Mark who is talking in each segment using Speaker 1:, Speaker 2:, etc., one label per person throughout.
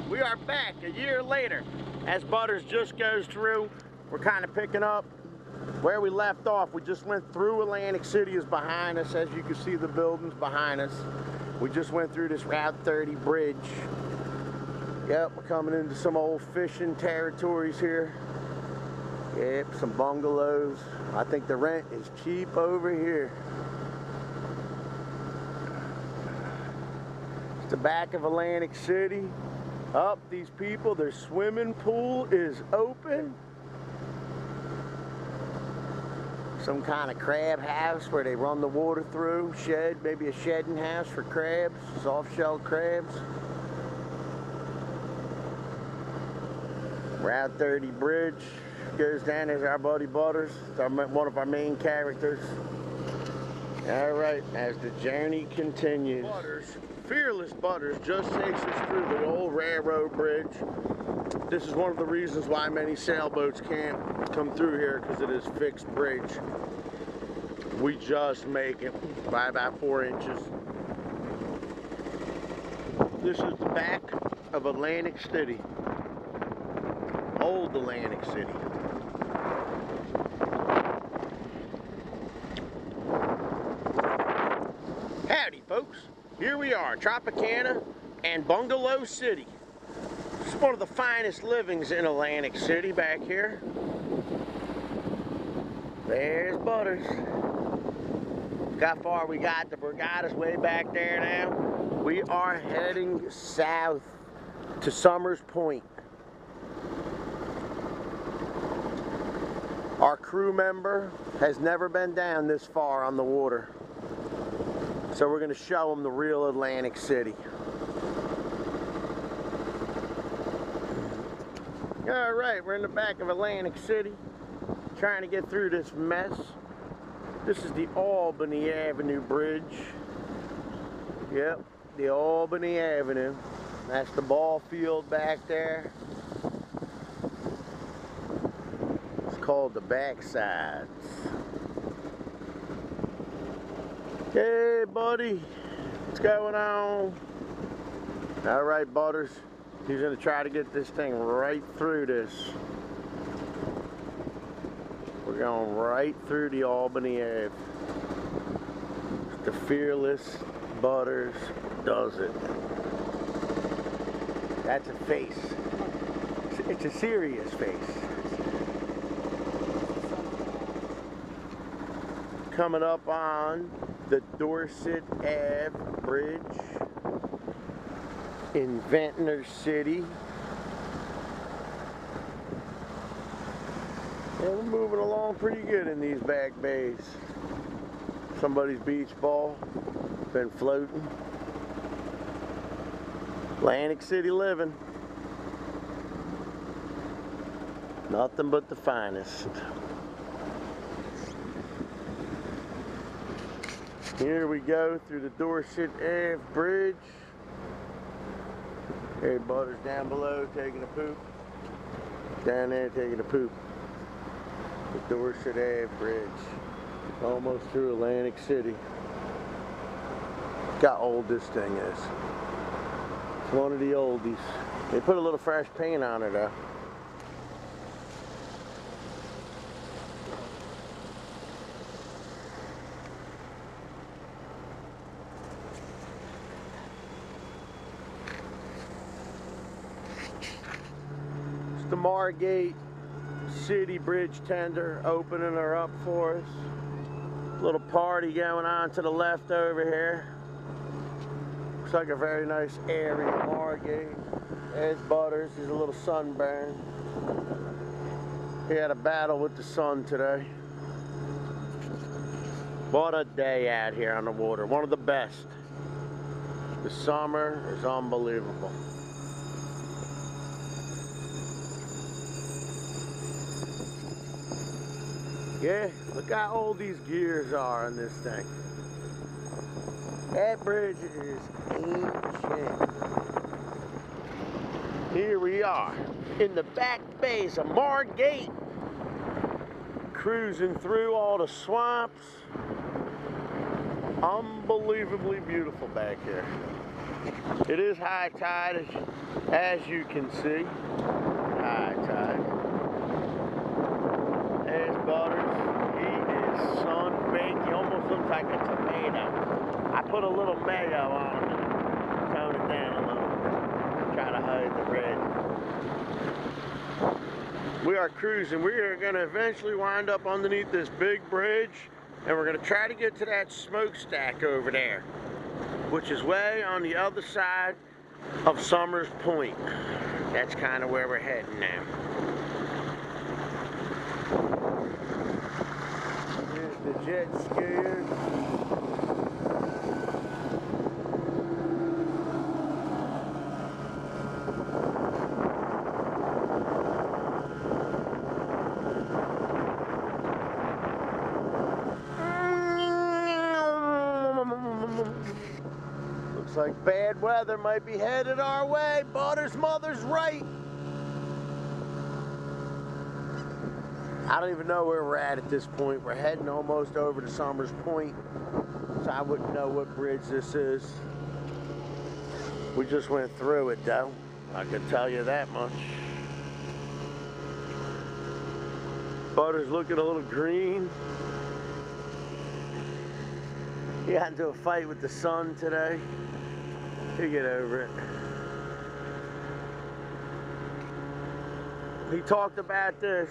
Speaker 1: We are back a year later. As Butters just goes through, we're kind of picking up where we left off. We just went through Atlantic City is behind us. As you can see, the buildings behind us. We just went through this Route 30 bridge. Yep, we're coming into some old fishing territories here. Yep, some bungalows. I think the rent is cheap over here. It's the back of Atlantic City. Up, these people, their swimming pool is open. Some kind of crab house where they run the water through. Shed, maybe a shedding house for crabs, soft-shelled crabs. Route 30 bridge goes down. There's our buddy Butters. It's one of our main characters. All right, as the journey continues. Butters, fearless Butters, just takes us through the old railroad bridge. This is one of the reasons why many sailboats can't come through here, because it is fixed bridge. We just make it by about 4 inches. This is the back of Atlantic City. Old Atlantic City. Howdy folks, here we are, Tropicana and Bungalow City. It's one of the finest livings in Atlantic City back here. There's Butters. Look how far we got. The Borgata's way back there now. We are heading south to Summers Point. Our crew member has never been down this far on the water. So we're going to show them the real Atlantic City. All right, we're in the back of Atlantic City, trying to get through this mess. This is the Albany Avenue Bridge. Yep, the Albany Avenue. That's the ball field back there. It's called the Backsides. Hey, buddy, what's going on? All right, Butters. He's gonna try to get this thing right through this. We're going right through the Albany Ave. The fearless Butters does it. That's a face. It's a serious face. Coming up on the Dorset Ave Bridge in Ventnor City. Yeah, we're moving along pretty good in these back bays. Somebody's beach ball been floating. Atlantic City living. Nothing but the finest. Here we go through the Dorset Ave Bridge. Hey, Butters down below taking a poop. Down there taking a poop. The Dorset Ave Bridge. Almost through Atlantic City. Look how old this thing is. It's one of the oldies. They put a little fresh paint on it though. The Margate City Bridge tender opening her up for us. Little party going on to the left over here. Looks like a very nice area, Margate. There's Butters, he's a little sunburn. He had a battle with the sun today. What a day out here on the water, one of the best. The summer is unbelievable. Yeah, look how old these gears are on this thing. That bridge is ancient. Here we are in the back bays of Margate, cruising through all the swamps. Unbelievably beautiful back here. It is high tide, as you can see. High tide. There's Butters. He is sun-baked. He almost looks like a tomato. I put a little mayo on him and tone it down a little. Try to hide the red. We are cruising. We are going to eventually wind up underneath this big bridge, and we're going to try to get to that smokestack over there, which is way on the other side of Summers Point. That's kind of where we're heading now. Here's the jet skier. Looks like bad weather might be headed our way. Butters' mother's right. I don't even know where we're at this point. We're heading almost over to Summers Point, so I wouldn't know what bridge this is. We just went through it though. I can tell you that much. Butters looking a little green. He got into a fight with the sun today. He'll get over it. He talked about this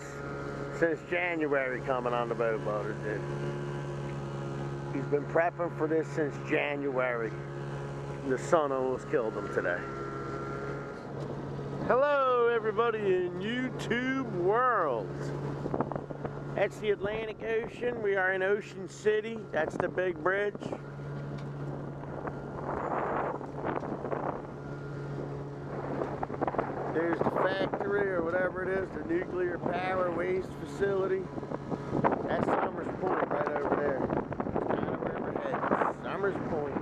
Speaker 1: since January coming on the boat, Butters did. He's been prepping for this since January. The sun almost killed him today. Hello everybody in YouTube world. That's the Atlantic Ocean. We are in Ocean City. That's the big bridge. There's the factory or whatever it is, the nuclear power waste facility. That's Summers Point right over there. That's kind of where we're headed. Summers Point.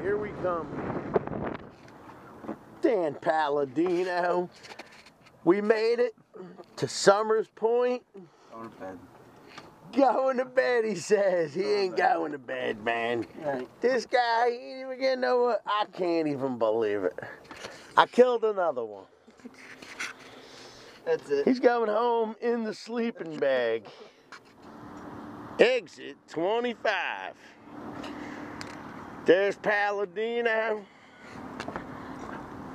Speaker 1: Here we come. Dan Palladino. We made it to Summers Point.
Speaker 2: Going to bed.
Speaker 1: Going to bed, he says. He ain't going to bed, man.
Speaker 2: Right.
Speaker 1: This guy, you know what? I can't even believe it. I killed another one.
Speaker 2: That's it.
Speaker 1: He's going home in the sleeping bag. Exit 25. There's Palladino.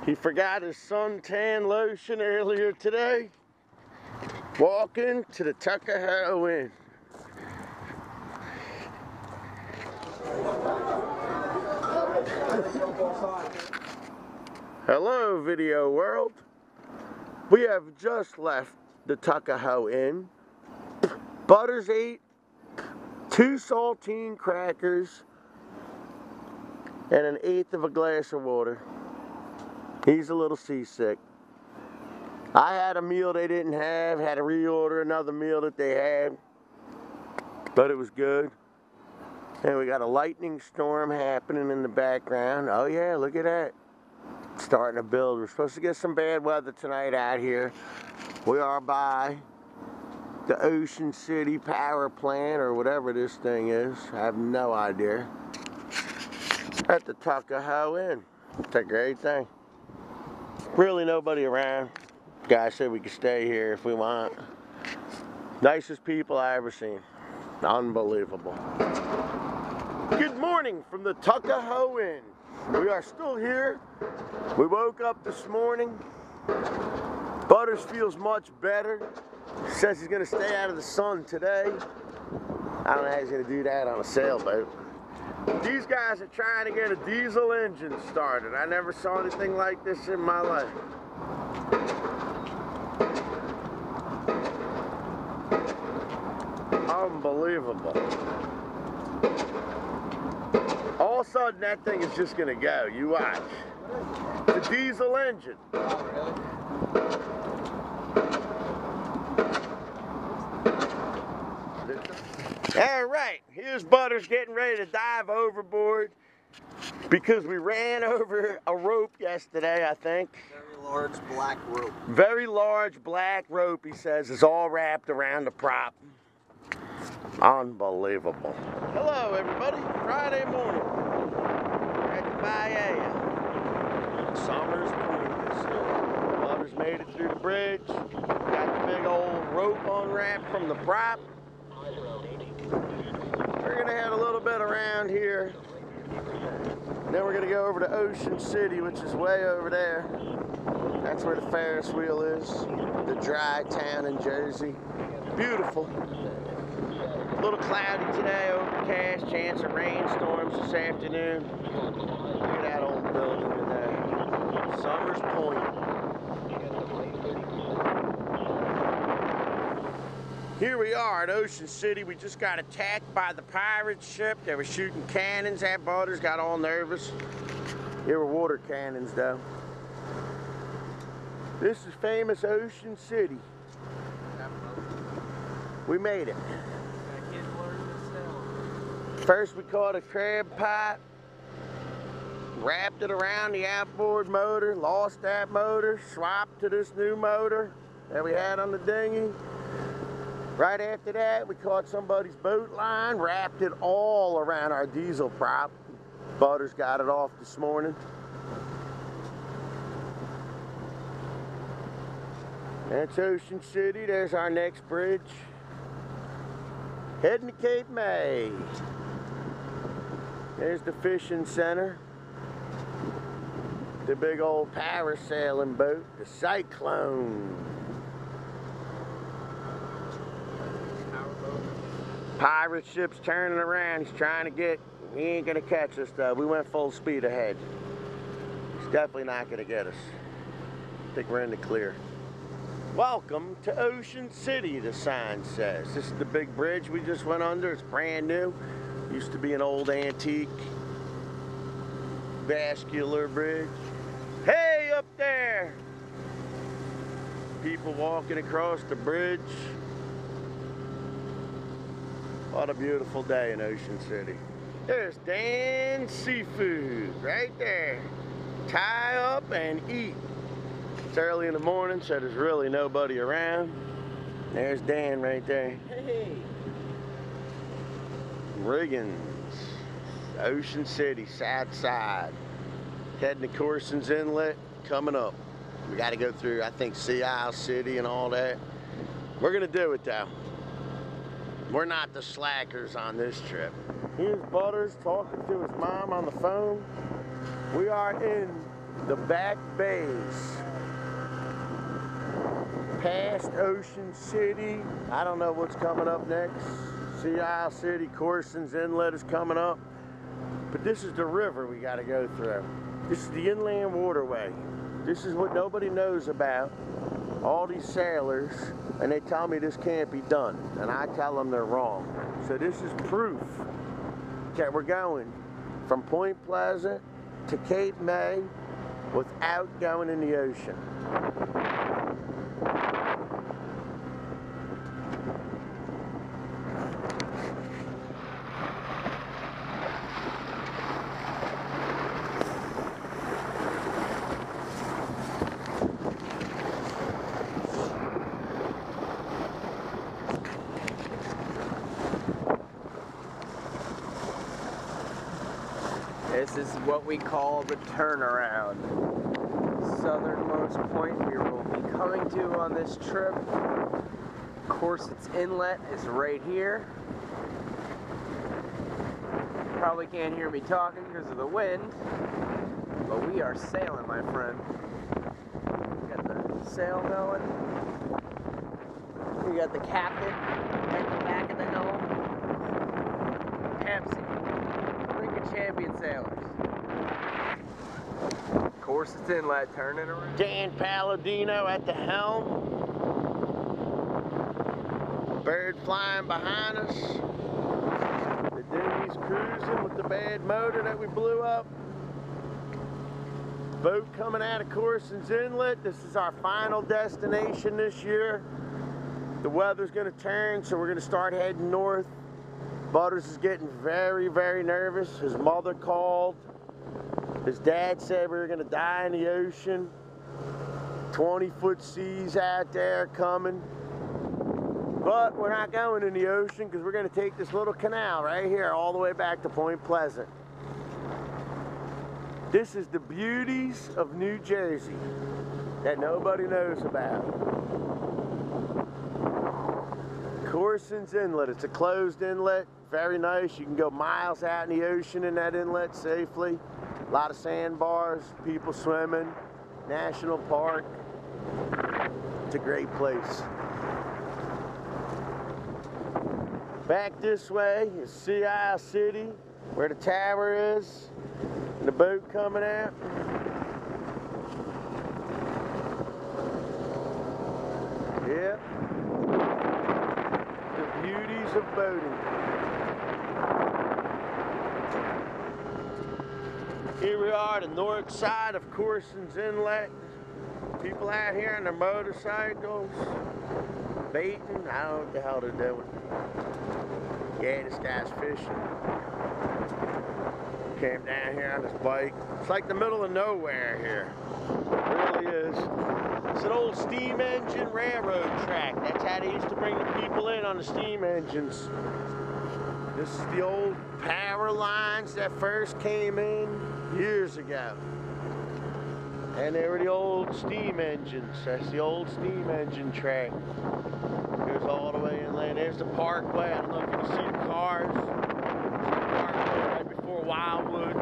Speaker 1: He forgot his suntan lotion earlier today. Walking to the Tuckahoe Inn. Hello, video world. We have just left the Tuckahoe Inn. Butters ate 2 saltine crackers and 1/8 of a glass of water. He's a little seasick. I had a meal they didn't have, had to reorder another meal that they had, but it was good. And we got a lightning storm happening in the background. Oh yeah, look at that. It's starting to build. We're supposed to get some bad weather tonight out here. We are by the Ocean City power plant or whatever this thing is. I have no idea. At the Tuckahoe Inn. It's a great thing. Really nobody around. Guy said we could stay here if we want. Nicest people I ever seen. Unbelievable. Good morning from the Tuckahoe Inn. We are still here. We woke up this morning. Butters feels much better. Says he's gonna stay out of the sun today. I don't know how he's gonna do that on a sailboat. These guys are trying to get a diesel engine started. I never saw anything like this in my life. Unbelievable. All of a sudden that thing is just gonna go. You watch. The diesel engine. All right, here's Butters getting ready to dive overboard because we ran over a rope yesterday, I think.
Speaker 2: Very large black rope.
Speaker 1: Very large black rope, he says, is all wrapped around the prop. Unbelievable. Hello, everybody. Friday morning. We're at the Bahia. Somers Point this year. Butters made it through the bridge. Got the big old rope unwrapped from the prop. We're gonna head a little bit around here. Then we're gonna go over to Ocean City, which is way over there. That's where the Ferris wheel is, the dry town in Jersey. Beautiful. A little cloudy today, overcast, chance of rainstorms this afternoon. Look at that old building in there. Somers Point. Here we are at Ocean City. We just got attacked by the pirate ship. They were shooting cannons at Butters, got all nervous. They were water cannons though. This is famous Ocean City. We made it. First we caught a crab pot, wrapped it around the outboard motor, lost that motor, swapped to this new motor that we had on the dinghy. Right after that, we caught somebody's boat line, wrapped it all around our diesel prop. Butters got it off this morning. That's Ocean City. There's our next bridge. Heading to Cape May. There's the fishing center. The big old parasailing boat, the Cyclone. Pirate ship's turning around. He's trying to get, he ain't gonna catch us though. We went full speed ahead. He's definitely not gonna get us. I think we're in the clear. Welcome to Ocean City, the sign says. This is the big bridge we just went under. It's brand new. Used to be an old antique vascular bridge. Hey, up there! People walking across the bridge. What a beautiful day in Ocean City. There's Dan's Seafood right there. Tie up and eat. It's early in the morning, so there's really nobody around. There's Dan right there.
Speaker 2: Hey.
Speaker 1: Riggins, Ocean City, south side. Heading to Corson's Inlet, coming up. We got to go through, I think, Sea Isle City and all that. We're gonna do it though. We're not the slackers on this trip. Here's Butters talking to his mom on the phone. We are in the back bays. Past Ocean City. I don't know what's coming up next. Sea Isle City, Corson's Inlet is coming up. But this is the river we got to go through. This is the inland waterway. This is what nobody knows about. All these sailors, and they tell me this can't be done, and I tell them they're wrong. So this is proof that we're going from Point Pleasant to Cape May without going in the ocean.
Speaker 3: This is what we call the turnaround. Southernmost point we will be coming to on this trip. Corson's Inlet is right here. Probably can't hear me talking because of the wind, but we are sailing, my friend. Got the sail going. We got the captain at the back of the helm. Pepsi. Champion sailors. Corson's Inlet turning around.
Speaker 1: Dan Palladino at the helm. Bird flying behind us. The dinghy's cruising with the bad motor that we blew up. Boat coming out of Corson's Inlet. This is our final destination this year. The weather's going to turn, so we're going to start heading north. Butters is getting very, very nervous. His mother called. His dad said we were gonna die in the ocean. 20-foot seas out there coming. But we're not going in the ocean because we're gonna take this little canal right here all the way back to Point Pleasant. This is the beauties of New Jersey that nobody knows about. Corson's Inlet. It's a closed inlet. Very nice. You can go miles out in the ocean in that inlet safely. A lot of sandbars, people swimming, national park. It's a great place. Back this way is Sea Isle City, where the tower is, and the boat coming out. Yep. The beauties of boating. Here we are, the north side of Corson's Inlet. People out here on their motorcycles, baiting. I don't know what the hell they're doing. Yeah, this guy's fishing. Came down here on his bike. It's like the middle of nowhere here. It really is. It's an old steam engine railroad track. That's how they used to bring the people in on the steam engines. This is the old power lines that first came in years ago. And they were the old steam engines. That's the old steam engine track. Goes all the way inland. There's the parkway. I don't know if you can see the cars. Parkway right before Wildwood.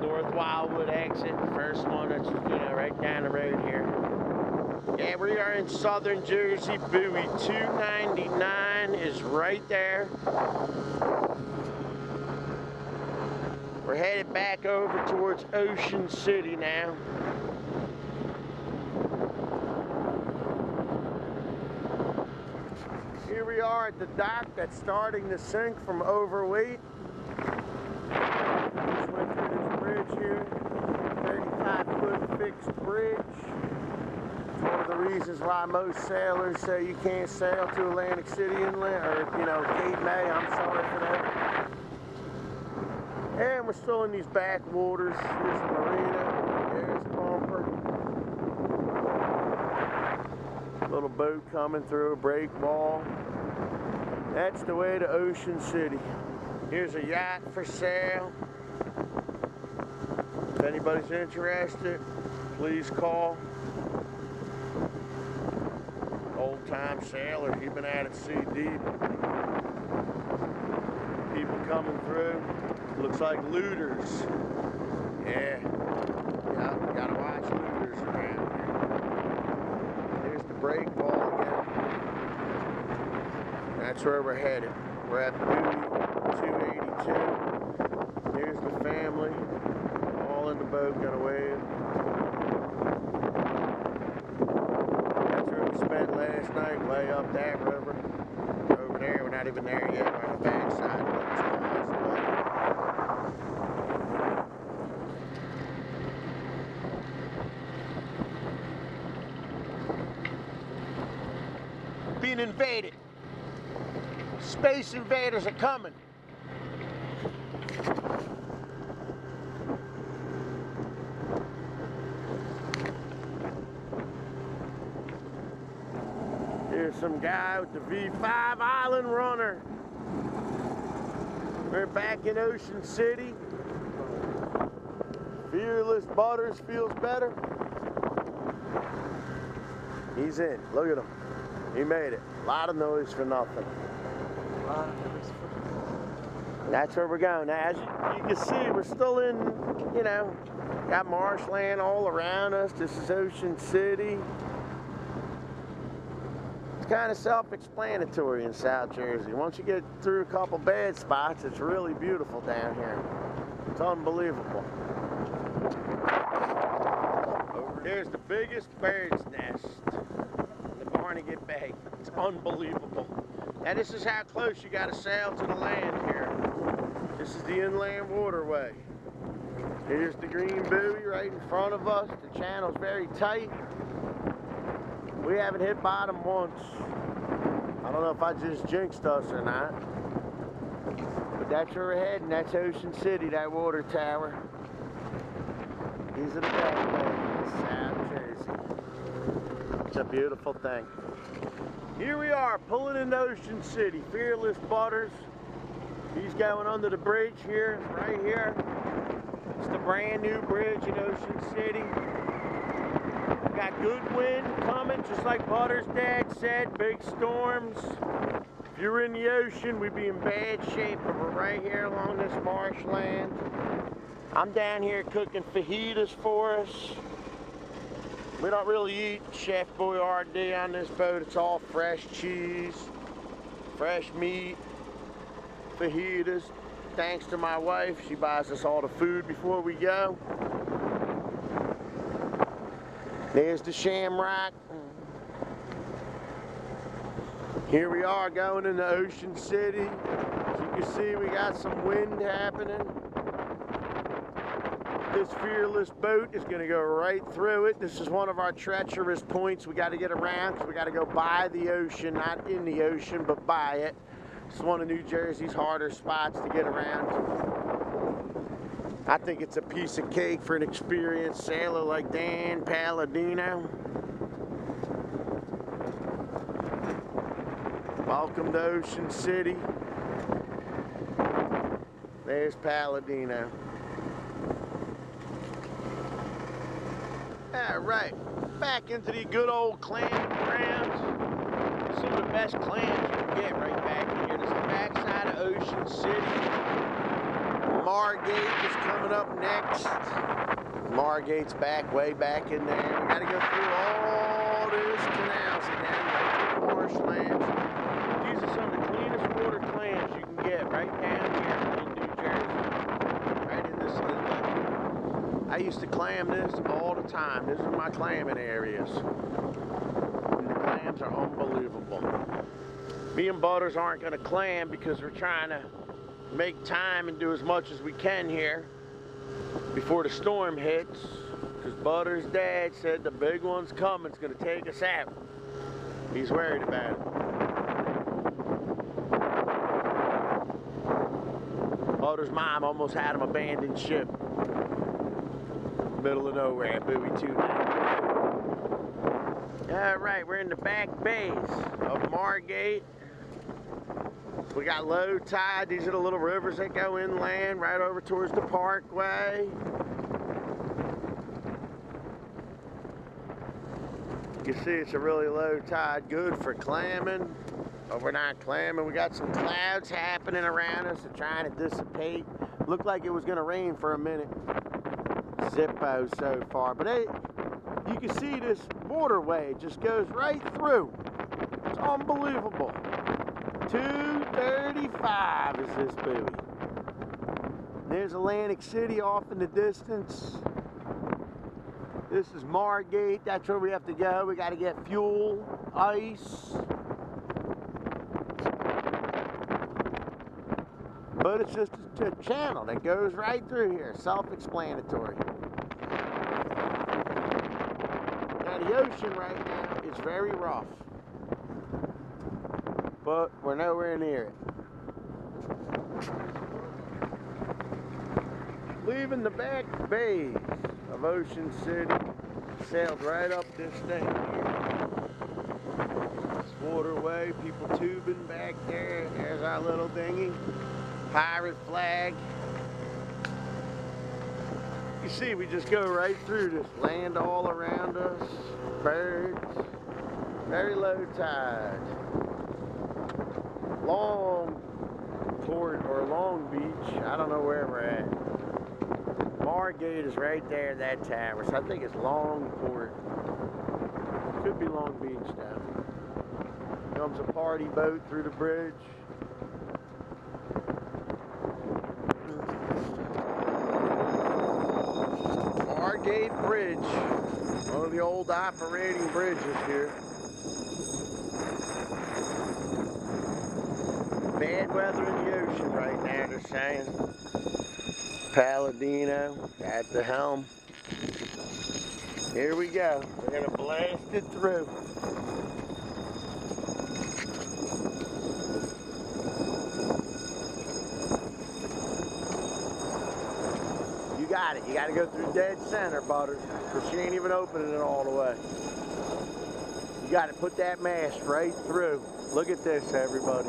Speaker 1: North Wildwood exit. The first one that's, you know, right down the road here. Yeah, we are in southern Jersey. Buoy 299 is right there. We're headed back over towards Ocean City now. Here we are at the dock that's starting to sink from overweight. Just went through this bridge here, 35-foot fixed bridge. It's one of the reasons why most sailors say you can't sail to Atlantic City Inlet, or, you know, Cape May. I'm sorry for that. And we're still in these backwaters. Here's the marina. There's the bumper. Little boat coming through a break wall. That's the way to Ocean City. Here's a yacht for sale. If anybody's interested, please call. Old-time sailor. He's been out at sea deep. People coming through. Looks like looters. Yeah. Yeah, gotta watch looters around here. There's the break wall again. That's where we're headed. We're at Buoy 282. Here's the family. All in the boat, gonna wave. That's where we spent last night, way up that river. Over there, we're not even there yet. We're on the back side. Being invaded. Space invaders are coming. Here's some guy with the V5 Island Runner. We're back in Ocean City. Fearless Butters feels better. He's in. Look at him. He made it. A lot of noise for nothing. That's where we're going. Now, as you can see, we're still in, you know, got marshland all around us. This is Ocean City. It's kind of self-explanatory in South Jersey. Once you get through a couple bad spots, it's really beautiful down here. It's unbelievable. There's the biggest bird's nest. Barnegat Bay. It's unbelievable. Now this is how close you got to sail to the land here. This is the inland waterway. Here's the green buoy right in front of us. The channel's very tight. We haven't hit bottom once. I don't know if I just jinxed us or not. But that's where we're heading. That's Ocean City, that water tower. These are the back ways, South Jersey. It's a beautiful thing. Here we are, pulling into Ocean City. Fearless Butters. He's going under the bridge here, right here. It's the brand new bridge in Ocean City. Got good wind coming, just like Butters' dad said, big storms. If you're in the ocean, we'd be in bad shape, but we're right here along this marshland. I'm down here cooking fajitas for us. We don't really eat Chef Boyardee on this boat. It's all fresh cheese, fresh meat, fajitas. Thanks to my wife, she buys us all the food before we go. There's the Shamrock. Here we are going into Ocean City. As you can see, we got some wind happening. This fearless boat is going to go right through it. This is one of our treacherous points we got to get around because we got to go by the ocean, not in the ocean, but by it. It's one of New Jersey's harder spots to get around. I think it's a piece of cake for an experienced sailor like Dan Palladino. Welcome to Ocean City. There's Palladino. All right, back into the good old clamming grounds. Some of the best clams you can get right back here. This is the backside of Ocean City. Margate is coming up next. Margate's back, way back in there. We got to go through all this canals and then right through the marshlands. These are some of the cleanest water clams you can get right down here in New Jersey, right in this inlet. I used to clam this all the time. These are my clamming areas. And the clams are unbelievable. Me and Butters aren't going to clam because we're trying to make time and do as much as we can here before the storm hits, because Butters' dad said the big one's coming. It's going to take us out. He's worried about it. Butters' mom almost had him abandon ship. Middle of nowhere, buoy 292. All right, we're in the back bays of Margate. We got low tide. These are the little rivers that go inland right over towards the parkway. You can see it's a really low tide, good for clamming, but we're not clamming. We got some clouds happening around us. They're trying to dissipate. Looked like it was going to rain for a minute. Zippo so far, but hey, you can see this waterway just goes right through. It's unbelievable. 235 is this buoy. There's Atlantic City off in the distance. This is Margate. That's where we have to go. We got to get fuel, ice. But it's just a channel that goes right through here. Self-explanatory. Now the ocean right now is very rough, but we're nowhere near it. Leaving the back bays of Ocean City, sailed right up this thing here. This waterway, people tubing back there. There's our little dinghy. Pirate flag. You see, we just go right through this land all around us. Birds. Very low tide. Long Beach. I don't know where we're at. Margate is right there, that tower. So I think it's Longport. Could be Long Beach now. Comes a party boat through the bridge. Margate Bridge. One of the old operating bridges here. Bad weather in the ocean right now, they're saying. Palladino at the helm. Here we go. We're gonna blast it through. You got it. You got to go through dead center, Butters, because she ain't even opening it all the way. You got to put that mast right through. Look at this, everybody.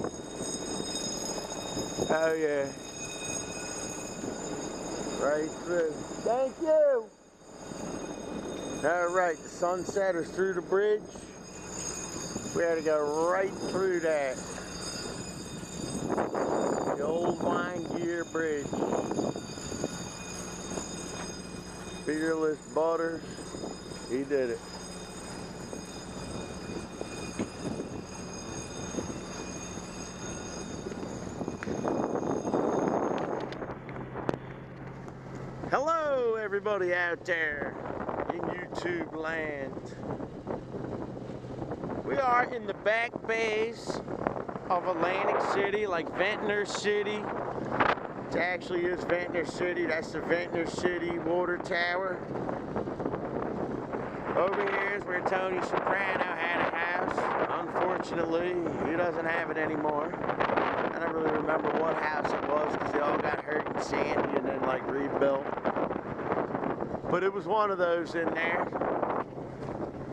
Speaker 1: Oh, yeah. Right through. Thank you. All right, the sunset is through the bridge. We had to go right through that. The old Wine Gear Bridge. Fearless Butters, he did it. Hello, everybody out there in YouTube land. We are in the back bays of Atlantic City, like Ventnor City. It actually is Ventnor City. That's the Ventnor City Water Tower. Over here is where Tony Soprano had a house. Unfortunately, he doesn't have it anymore. I don't really remember what house it was because they all got hurt in Sandy and then like rebuilt. But it was one of those in there.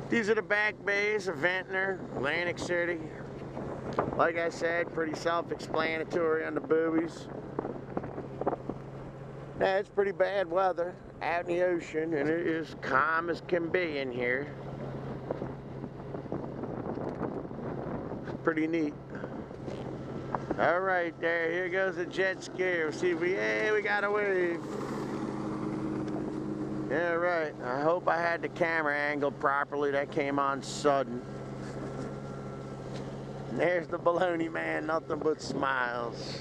Speaker 1: These are the back bays of Ventnor, Atlantic City. Like I said, pretty self-explanatory on the buoys. Yeah, it's pretty bad weather out in the ocean, and it is calm as can be in here. It's pretty neat. All right, there, here goes the jet ski. We'll see if we got a wave. Yeah, right. I hope I had the camera angled properly. That came on sudden. And there's the baloney man, nothing but smiles.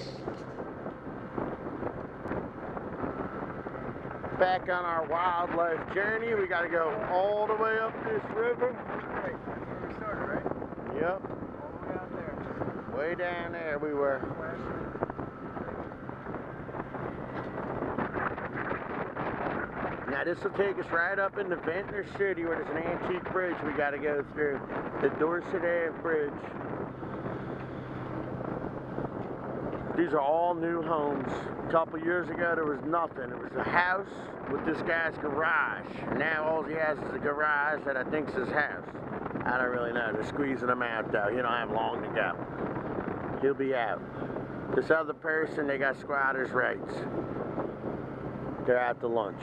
Speaker 1: Back on our wildlife journey, we gotta go all the way up this river.
Speaker 3: Right, that's where we started, right?
Speaker 1: Yep.
Speaker 3: All the way out there.
Speaker 1: Way down there we were. Now this will take us right up into Ventnor City where there's an antique bridge we gotta go through. The Dorset Ave Bridge. These are all new homes. A couple years ago there was nothing. It was a house with this guy's garage. Now all he has is a garage that I think's his house. I don't really know. They're squeezing him out though. You don't have long to go. He'll be out. This other person, they got squatters' rights. They're out to lunch.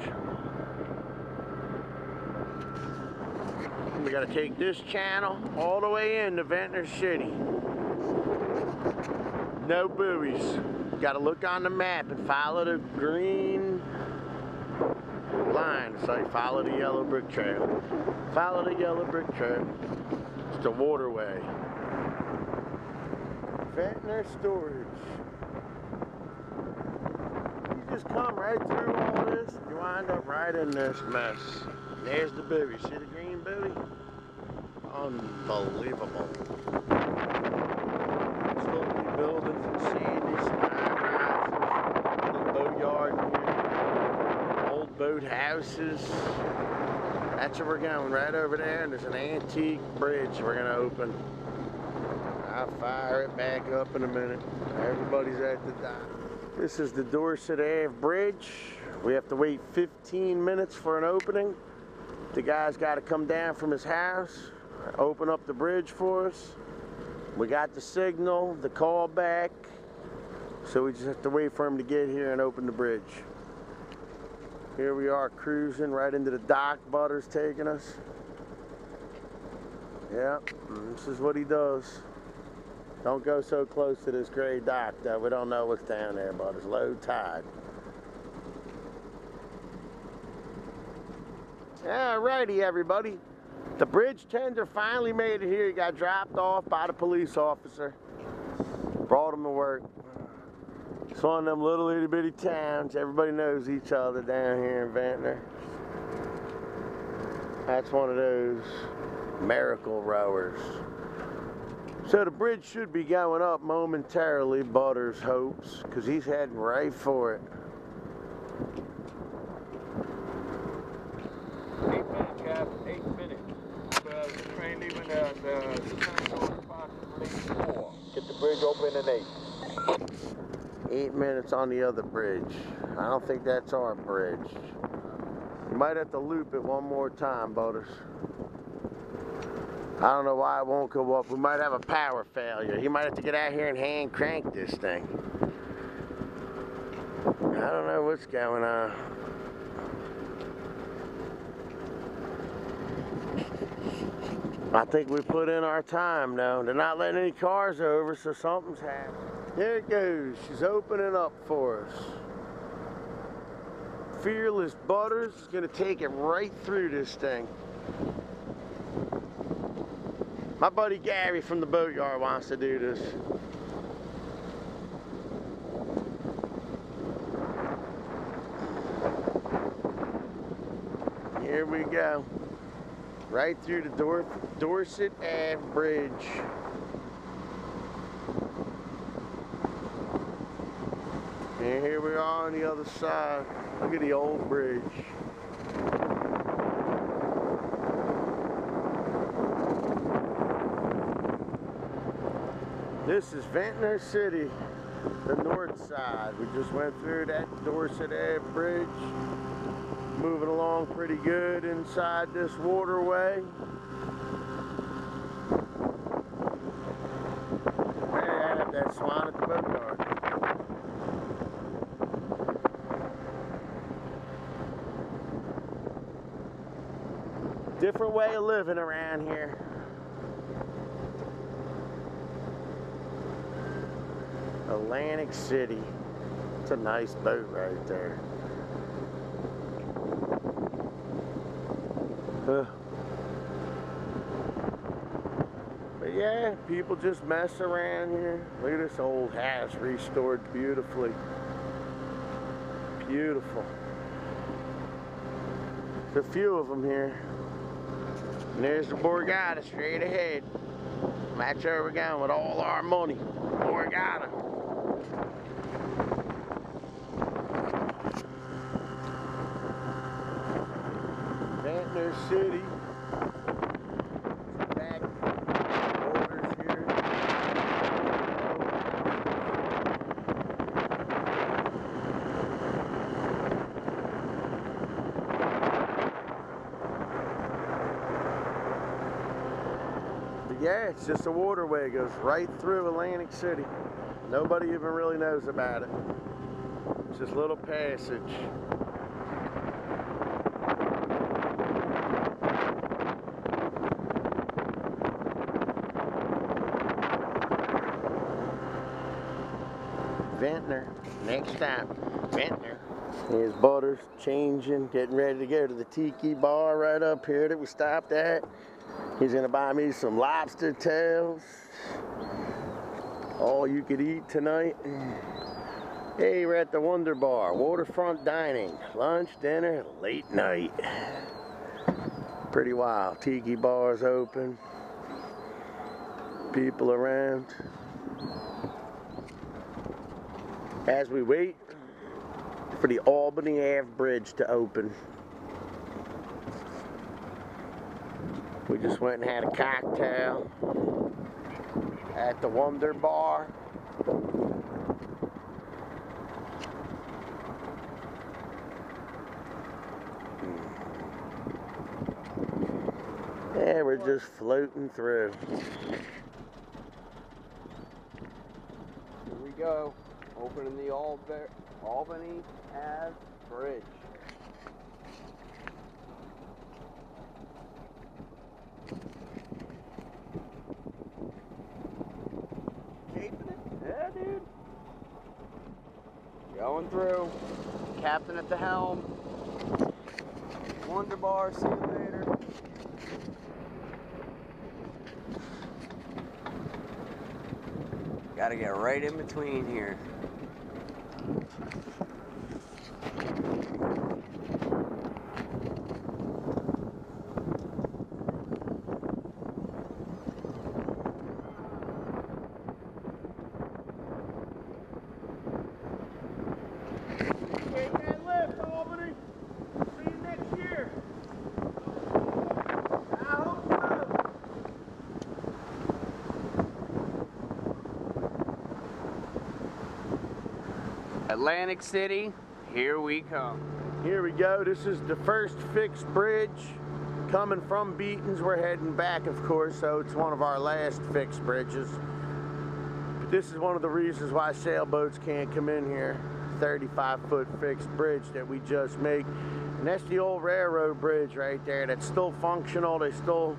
Speaker 1: We gotta take this channel all the way into Ventnor City. No buoys. Gotta look on the map and follow the green line. It's like follow the yellow brick trail. Follow the yellow brick trail. It's the waterway. Ventnor Storage. You just come right through all this, you wind up right in this mess. There's the buoy. See the green buoy? Unbelievable. Slowly building from sandy houses, little boat yard here, old boat houses. That's where we're going, right over there, and there's an antique bridge we're gonna open. I'll fire it back up in a minute. Everybody's at the dock. This is the Dorset Ave Bridge. We have to wait 15 minutes for an opening. The guy's got to come down from his house, open up the bridge for us. We got the signal, the call back, so we just have to wait for him to get here and open the bridge. Here we are cruising right into the dock. Butter's taking us. Yep, this is what he does. Don't go so close to this gray dock though. We don't know what's down there, but it's low tide. Alrighty, everybody. The bridge tender finally made it here. He got dropped off by the police officer. Brought him to work. It's one of them little itty bitty towns. Everybody knows each other down here in Ventnor. That's one of those miracle rowers. So the bridge should be going up momentarily, Butters hopes, because he's heading right for it.
Speaker 4: 8 minutes, Cap. 8 minutes. The train leaving the transport approximately 4. Get the bridge open in 8.
Speaker 1: 8 minutes on the other bridge. I don't think that's our bridge. You might have to loop it one more time, Butters. I don't know why it won't go up. We might have a power failure. He might have to get out here and hand crank this thing. don't know what's going on. I think we put in our time now. They're not letting any cars over, so something's happening. There it goes. She's opening up for us. Fearless Butters is going to take it right through this thing. My buddy Gary from the Boatyard wants to do this. Here we go. Right through the Dorset Ave Bridge. And here we are on the other side. Look at the old bridge. This is Ventnor City, the north side. We just went through that Dorset Ave Bridge. Moving along pretty good inside this waterway. There I have that swan at the Boatyard. Different way of living around here. Atlantic City. It's a nice boat right there. But yeah, people just mess around here. Look at this old house restored beautifully. Beautiful. There's a few of them here. And there's the Borgata straight ahead. That's where we're going with all our money. Borgata. Ventnor City. Back borders here. But yeah, it's just a waterway. It goes right through Atlantic City. Nobody even really knows about it. It's just a little passage. Ventnor, next stop, Ventnor. Here's Butters changing, getting ready to go to the Tiki Bar right up here that we stopped at. He's gonna buy me some lobster tails. All you could eat tonight. Hey, we're at the Wonder Bar, waterfront dining, lunch, dinner, late night. Pretty wild. Tiki Bar's open. People around. As we wait for the Albany Ave Bridge to open. We just went and had a cocktail at the Wonder Bar. Yeah, we're just floating through.
Speaker 3: Here we go. Opening the Albany Ave Bridge. Keeping it? Yeah, dude. Going through. Captain at the helm. Wonder Bar, see you later. Gotta get right in between here.
Speaker 1: Take that lift, Albany. See you next year. I hope so.
Speaker 3: Atlantic City, here we come.
Speaker 1: Here we go. This is the first fixed bridge coming from Beaton's. We're heading back, of course, so it's one of our last fixed bridges. But this is one of the reasons why sailboats can't come in here. 35-foot fixed bridge that we just made. And that's the old railroad bridge right there. That's still functional. They still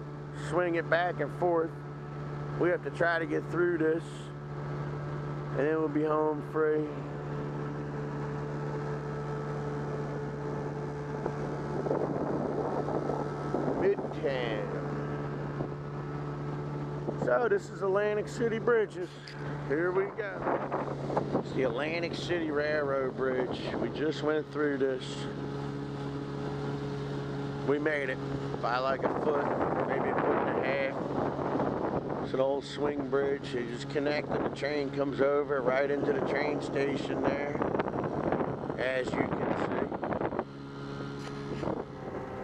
Speaker 1: swing it back and forth. We have to try to get through this, and then we'll be home free. Midtown. So this is Atlantic City Bridges. Here we go. It's the Atlantic City Railroad Bridge. We just went through this. We made it by like a foot, maybe a foot and a half. It's an old swing bridge. You just connect and the train comes over right into the train station there, as you can see.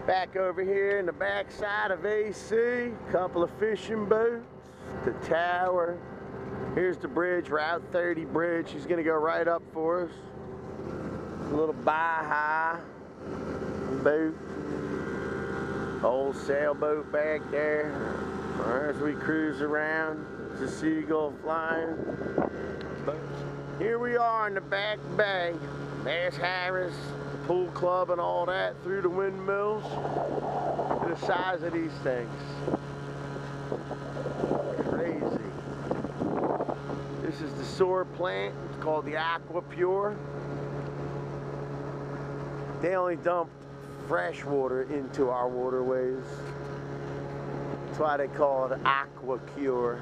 Speaker 1: Back over here in the back side of AC, a couple of fishing boats, the tower. Here's the bridge, Route 30 bridge. He's gonna go right up for us. A little Baja boat, old sailboat back there. As we cruise around, it's a seagull flying. But here we are in the back bay. There's Harris, the pool club and all that, through the windmills. The size of these things. Crazy. This is the sewer plant. It's called the Aqua Pure. They only dump fresh water into our waterways. That's why they call it Aqua Pure.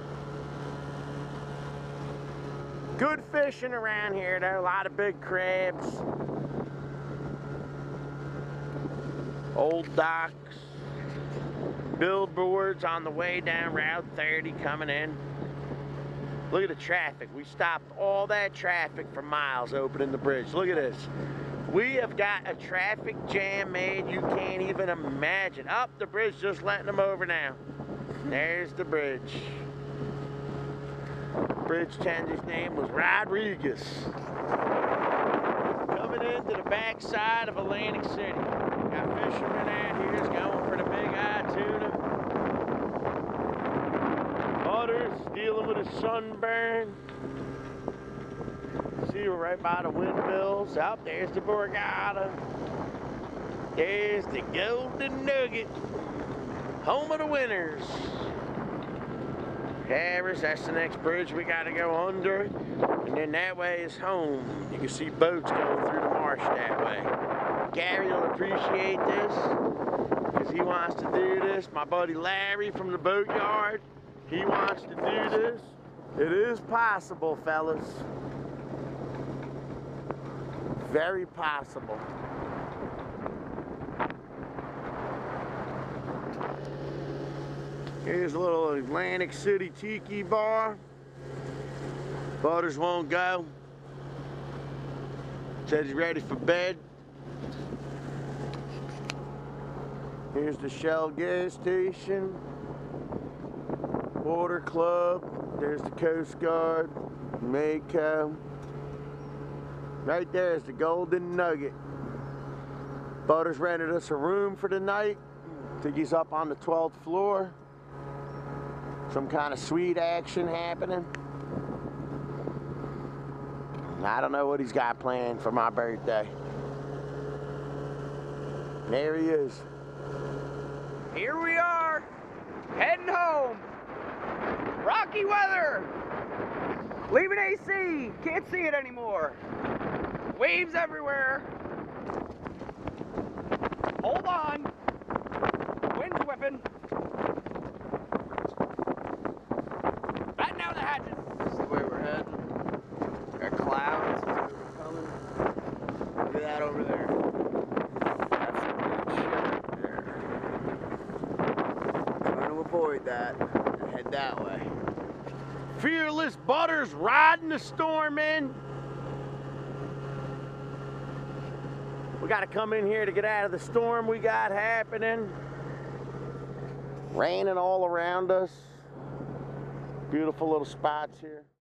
Speaker 1: Good fishing around here though, a lot of big crabs. Old docks. Billboards on the way down Route 30 coming in. Look at the traffic. We stopped all that traffic for miles opening the bridge. Look at this. We have got a traffic jam made you can't even imagine. Up the bridge, just letting them over now. There's the bridge. Bridge tender's name was Rodriguez. Coming into the backside of Atlantic City. Got fishermen out here going for the big eye tuna. Butters dealing with a sunburn. See, we're right by the windmills. Out there's the Borgata. There's the Golden Nugget. Home of the winners. Harris, that's the next bridge we gotta go under. And then that way is home. You can see boats going through the marsh that way. Gary will appreciate this, because he wants to do this. My buddy Larry from the boatyard, he wants to do this. It is possible, fellas. Very possible. Here's a little Atlantic City Tiki bar. Butters won't go. Says he's ready for bed. Here's the Shell gas station. Water Club. There's the Coast Guard. Mako. Right there is the Golden Nugget. Butters rented us a room for the night. I think he's up on the 12th floor. Some kind of sweet action happening. I don't know what he's got planned for my birthday. There he is.
Speaker 3: Here we are, heading home. Rocky weather. Leaving AC, can't see it anymore. Waves everywhere. Hold on. Wind's whipping. Batten down the hatches. This is the way we're heading. Got clouds coming. Look at that over there. That's the beach right there. Trying to avoid that and head that way.
Speaker 1: Fearless Butters riding the storm in. We got to come in here to get out of the storm we got happening. Raining all around us. Beautiful little spots here.